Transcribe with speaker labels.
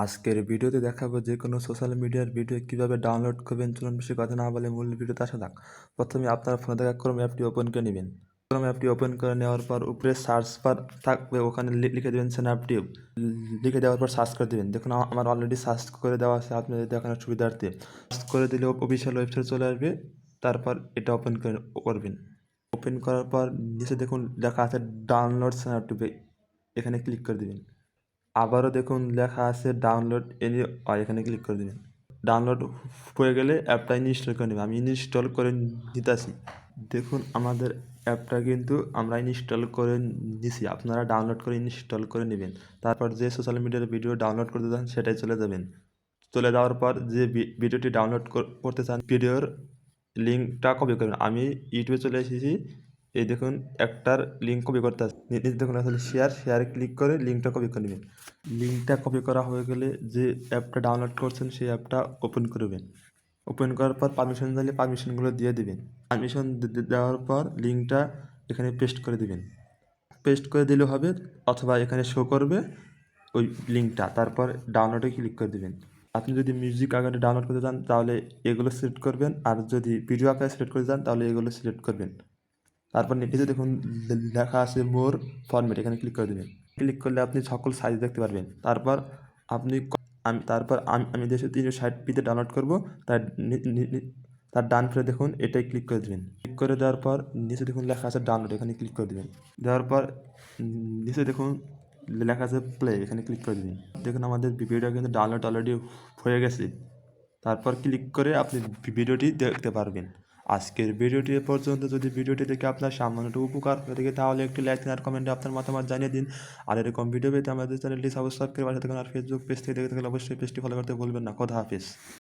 Speaker 1: আজকের ভিডিওতে দেখাবো যে কোনো সোশ্যাল মিডিয়ার ভিডিও কিভাবে ডাউনলোড করবেন। চলুন বেশি কথা না বলে মূল ভিডিওতে আসা যাক। প্রথমে আপনার ফোনে থাকা ক্রোম অ্যাপটি ওপেন করে নেবেন। ক্রোম অ্যাপটি ওপেন করে নেওয়ার পর উপরে সার্চ বার থাকবে, ওখানে লিখে দেবেন স্ন্যাপটিউব। লিখে দেওয়ার পর সার্চ করে দেবেন। দেখুন আমার অলরেডি সার্চ করে দেওয়া আছে আপনাদের দেখানোর সুবিধার্থে। সার্চ করে দিলে অফিসিয়াল ওয়েবসাইট চলে আসবে। তারপর এটা ওপেন করবেন। ওপেন করার পর নিচে দেখুন লেখা আছে ডাউনলোড স্ন্যাপটিউব, এখানে ক্লিক করে দেবেন। আবারও দেখুন লেখা আছে ডাউনলোড এখানে ক্লিক করে দেবেন। ডাউনলোড হয়ে গেলে অ্যাপটা ইনস্টল করে নেবেন। আমি ইনস্টল করে নিতেছি। দেখুন আমাদের অ্যাপটা কিন্তু আমরা ইনস্টল করে নিছি। আপনারা ডাউনলোড করে ইনস্টল করে নেবেন। তারপর যে সোশ্যাল মিডিয়ার ভিডিও ডাউনলোড করতে চান সেটাই চলে যাবেন। চলে যাওয়ার পর যে ভিডিওটি ডাউনলোড করতে চান ভিডিওর লিঙ্কটা কপি করবেন। আমি ইউটিউবে চলে এসেছি। এই দেখুন একটার লিঙ্ক কপি করতে আছে। নিচে দেখুন আসলে শেয়ারে ক্লিক করে লিঙ্কটা কপি করে নেবেন। লিঙ্কটা কপি করা হয়ে গেলে যে অ্যাপটা ডাউনলোড করছেন সেই অ্যাপটা ওপেন করবেন। ওপেন করার পর পারমিশন চাইলে পারমিশনগুলো দিয়ে দিবেন। পারমিশন দেওয়ার পর লিঙ্কটা এখানে পেস্ট করে দিবেন। পেস্ট করে দিলেও হবে, অথবা এখানে শো করবে ওই লিঙ্কটা। তারপর ডাউনলোডে ক্লিক করে দিবেন। আপনি যদি মিউজিক আকারে ডাউনলোড করতে চান তাহলে এগুলো সিলেক্ট করবেন, আর যদি ভিডিও আকারে সিলেক্ট করতে চান তাহলে এগুলো সিলেক্ট করবেন। তারপর নিচে দেখুন লেখা আছে মোর ফরম্যাট, এখানে ক্লিক করে দেবেন। ক্লিক করলে আপনি সকল সাইজ দেখতে পারবেন। তারপর আপনি আমি 360p ডাউনলোড করব। তার তার ডান ফিরে দেখুন এটাই ক্লিক করে দেবেন। ক্লিক করে দেওয়ার পর নিচে দেখুন লেখা আছে ডাউনলোড, এখানে ক্লিক করে দেবেন। দেওয়ার পর নিচে দেখুন লেখা আছে প্লে, এখানে ক্লিক করে দেবেন। দেখুন আমাদের ভিডিওটা কিন্তু ডাউনলোড অলরেডি হয়ে গেছে। তারপর ক্লিক করে আপনি ভিডিওটি দেখতে পারবেন। আজকের ভিডিওটি এ পর্যন্ত। যদি ভিডিওটি দেখে আপনার সামান্য উপকার হয়ে থাকে তাহলে একটি লাইক দিন আর কমেন্টে আপনার মতামত জানিয়ে দিন। আর এরকম ভিডিও পেতে আমাদের চ্যানেলটি সাবস্ক্রাইব করে পাশে থাকুন। আর ফেসবুক পেজ থেকে দেখে থাকলে অবশ্যই পেজটি ফলো করতে ভুলবেন না। খোদা হাফেজ।